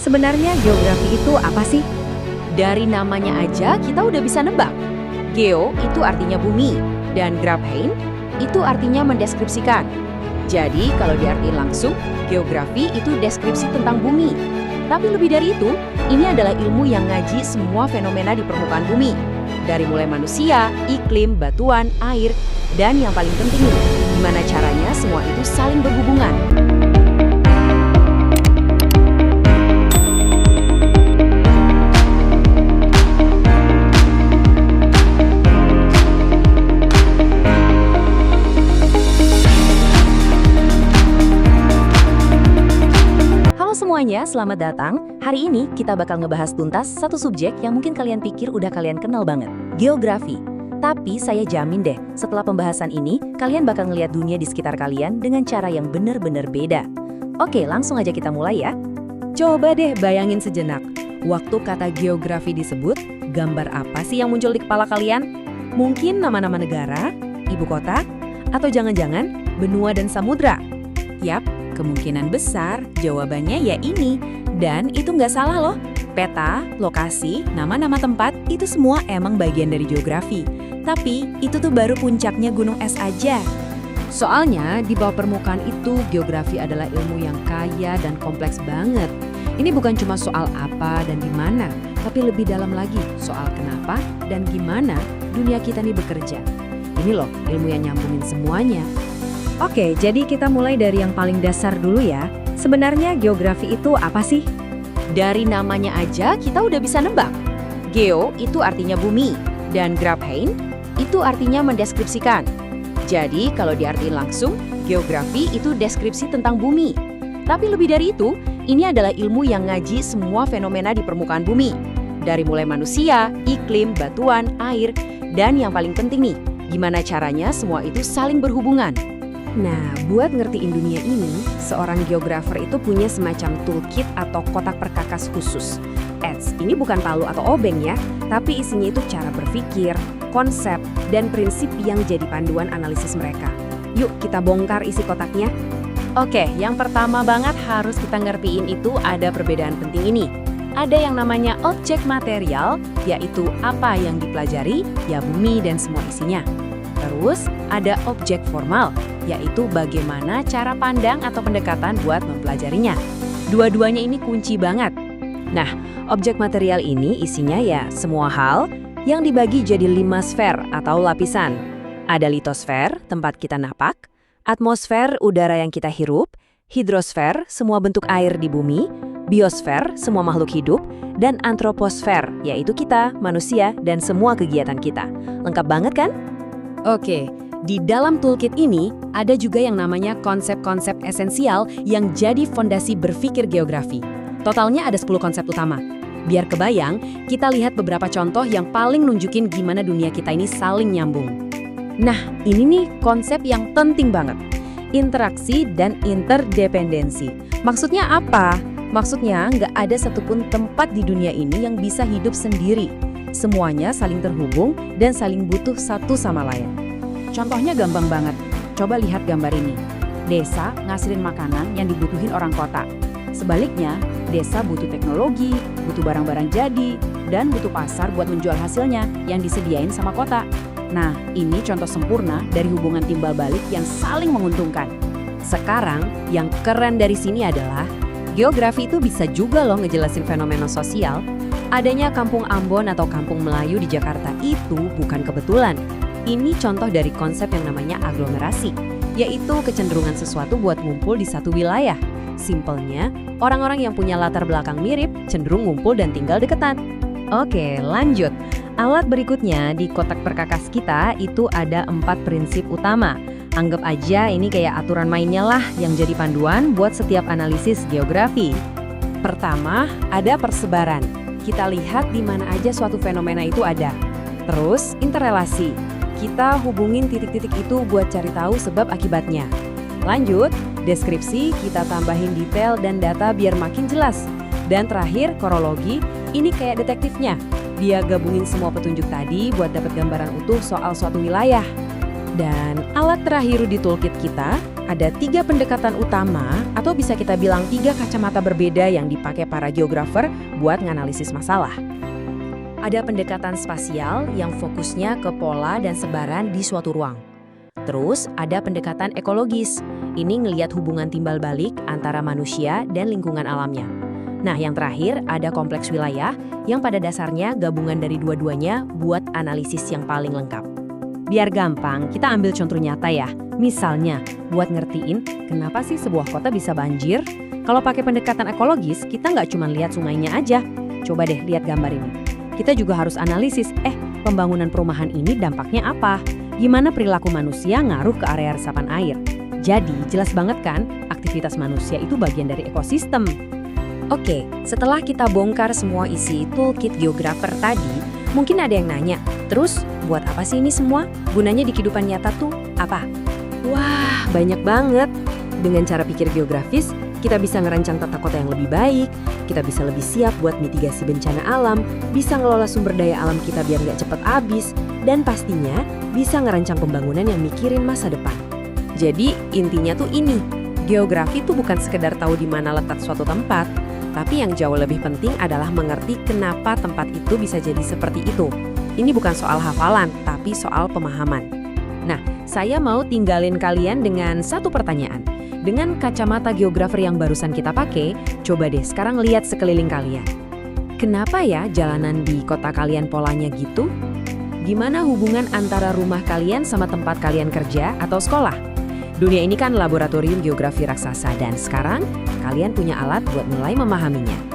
Sebenarnya geografi itu apa sih? Dari namanya aja kita udah bisa nebak. Geo itu artinya bumi, dan graphein itu artinya mendeskripsikan. Jadi kalau diartiin langsung, geografi itu deskripsi tentang bumi. Tapi lebih dari itu, ini adalah ilmu yang ngaji semua fenomena di permukaan bumi. Dari mulai manusia, iklim, batuan, air, dan yang paling penting nih, gimana caranya semua itu saling berhubungan. Semuanya, selamat datang. Hari ini kita bakal ngebahas tuntas satu subjek yang mungkin kalian pikir udah kalian kenal banget, geografi. Tapi saya jamin deh, setelah pembahasan ini, kalian bakal ngeliat dunia di sekitar kalian dengan cara yang bener-bener beda. Oke, langsung aja kita mulai ya. Coba deh bayangin sejenak, waktu kata geografi disebut, gambar apa sih yang muncul di kepala kalian? Mungkin nama-nama negara, ibu kota, atau jangan-jangan benua dan samudra? Yap, kemungkinan besar jawabannya ya ini. Dan itu nggak salah loh. Peta, lokasi, nama-nama tempat itu semua emang bagian dari geografi. Tapi itu tuh baru puncaknya gunung es aja. Soalnya di bawah permukaan itu geografi adalah ilmu yang kaya dan kompleks banget. Ini bukan cuma soal apa dan di mana, tapi lebih dalam lagi soal kenapa dan gimana dunia kita nih bekerja. Ini loh ilmu yang nyambungin semuanya. Oke, jadi kita mulai dari yang paling dasar dulu ya. Sebenarnya geografi itu apa sih? Dari namanya aja kita udah bisa nebak. Geo itu artinya bumi, dan graphein itu artinya mendeskripsikan. Jadi kalau diartiin langsung, geografi itu deskripsi tentang bumi. Tapi lebih dari itu, ini adalah ilmu yang ngaji semua fenomena di permukaan bumi. Dari mulai manusia, iklim, batuan, air, dan yang paling penting nih, gimana caranya semua itu saling berhubungan. Nah, buat ngertiin dunia ini, seorang geografer itu punya semacam toolkit atau kotak perkakas khusus. Ini bukan palu atau obeng ya, tapi isinya itu cara berpikir, konsep, dan prinsip yang jadi panduan analisis mereka. Yuk kita bongkar isi kotaknya. Oke, yang pertama banget harus kita ngertiin itu ada perbedaan penting ini. Ada yang namanya objek material, yaitu apa yang dipelajari, ya bumi dan semua isinya. Terus ada objek formal, yaitu bagaimana cara pandang atau pendekatan buat mempelajarinya. Dua-duanya ini kunci banget. Nah, objek material ini isinya ya semua hal yang dibagi jadi 5 sfer atau lapisan. Ada litosfer, tempat kita napak, atmosfer, udara yang kita hirup, hidrosfer, semua bentuk air di bumi, biosfer, semua makhluk hidup, dan antroposfer, yaitu kita, manusia, dan semua kegiatan kita. Lengkap banget kan? Oke, di dalam toolkit ini ada juga yang namanya konsep-konsep esensial yang jadi fondasi berpikir geografi. Totalnya ada 10 konsep utama. Biar kebayang, kita lihat beberapa contoh yang paling nunjukin gimana dunia kita ini saling nyambung. Nah, ini nih konsep yang penting banget. Interaksi dan interdependensi. Maksudnya apa? Maksudnya nggak ada satupun tempat di dunia ini yang bisa hidup sendiri. Semuanya saling terhubung dan saling butuh satu sama lain. Contohnya gampang banget. Coba lihat gambar ini. Desa ngasilin makanan yang dibutuhin orang kota. Sebaliknya, desa butuh teknologi, butuh barang-barang jadi, dan butuh pasar buat menjual hasilnya yang disediain sama kota. Nah, ini contoh sempurna dari hubungan timbal balik yang saling menguntungkan. Sekarang, yang keren dari sini adalah geografi itu bisa juga loh ngejelasin fenomena sosial. Adanya kampung Ambon atau kampung Melayu di Jakarta itu bukan kebetulan. Ini contoh dari konsep yang namanya aglomerasi, yaitu kecenderungan sesuatu buat ngumpul di satu wilayah. Simpelnya, orang-orang yang punya latar belakang mirip cenderung ngumpul dan tinggal deketan. Oke, lanjut. Alat berikutnya di kotak perkakas kita itu ada 4 prinsip utama. Anggap aja ini kayak aturan mainnya lah yang jadi panduan buat setiap analisis geografi. Pertama, ada persebaran. Kita lihat di mana aja suatu fenomena itu ada. Terus, interrelasi. Kita hubungin titik-titik itu buat cari tahu sebab akibatnya. Lanjut, deskripsi, kita tambahin detail dan data biar makin jelas. Dan terakhir, korologi, ini kayak detektifnya. Dia gabungin semua petunjuk tadi buat dapat gambaran utuh soal suatu wilayah. Dan alat terakhir di toolkit kita Ada 3 pendekatan utama, atau bisa kita bilang 3 kacamata berbeda yang dipakai para geografer buat nganalisis masalah. Ada pendekatan spasial yang fokusnya ke pola dan sebaran di suatu ruang. Terus ada pendekatan ekologis, ini ngelihat hubungan timbal balik antara manusia dan lingkungan alamnya. Nah, yang terakhir ada kompleks wilayah yang pada dasarnya gabungan dari dua-duanya buat analisis yang paling lengkap. Biar gampang, kita ambil contoh nyata ya. Misalnya, buat ngertiin kenapa sih sebuah kota bisa banjir? Kalau pakai pendekatan ekologis, kita nggak cuma lihat sungainya aja. Coba deh lihat gambar ini. Kita juga harus analisis, pembangunan perumahan ini dampaknya apa? Gimana perilaku manusia ngaruh ke area resapan air? Jadi, jelas banget kan, aktivitas manusia itu bagian dari ekosistem. Oke, setelah kita bongkar semua isi toolkit geografer tadi, mungkin ada yang nanya, terus buat apa sih ini semua? Gunanya di kehidupan nyata tuh apa? Wah, banyak banget. Dengan cara pikir geografis, kita bisa ngerancang tata kota yang lebih baik, kita bisa lebih siap buat mitigasi bencana alam, bisa ngelola sumber daya alam kita biar nggak cepet habis, dan pastinya bisa ngerancang pembangunan yang mikirin masa depan. Jadi intinya tuh ini, geografi tuh bukan sekedar tahu di mana letak suatu tempat, tapi yang jauh lebih penting adalah mengerti kenapa tempat itu bisa jadi seperti itu. Ini bukan soal hafalan, tapi soal pemahaman. Nah, saya mau tinggalin kalian dengan satu pertanyaan. Dengan kacamata geografer yang barusan kita pakai, coba deh sekarang lihat sekeliling kalian. Kenapa ya jalanan di kota kalian polanya gitu? Gimana hubungan antara rumah kalian sama tempat kalian kerja atau sekolah? Dunia ini kan laboratorium geografi raksasa dan sekarang kalian punya alat buat mulai memahaminya.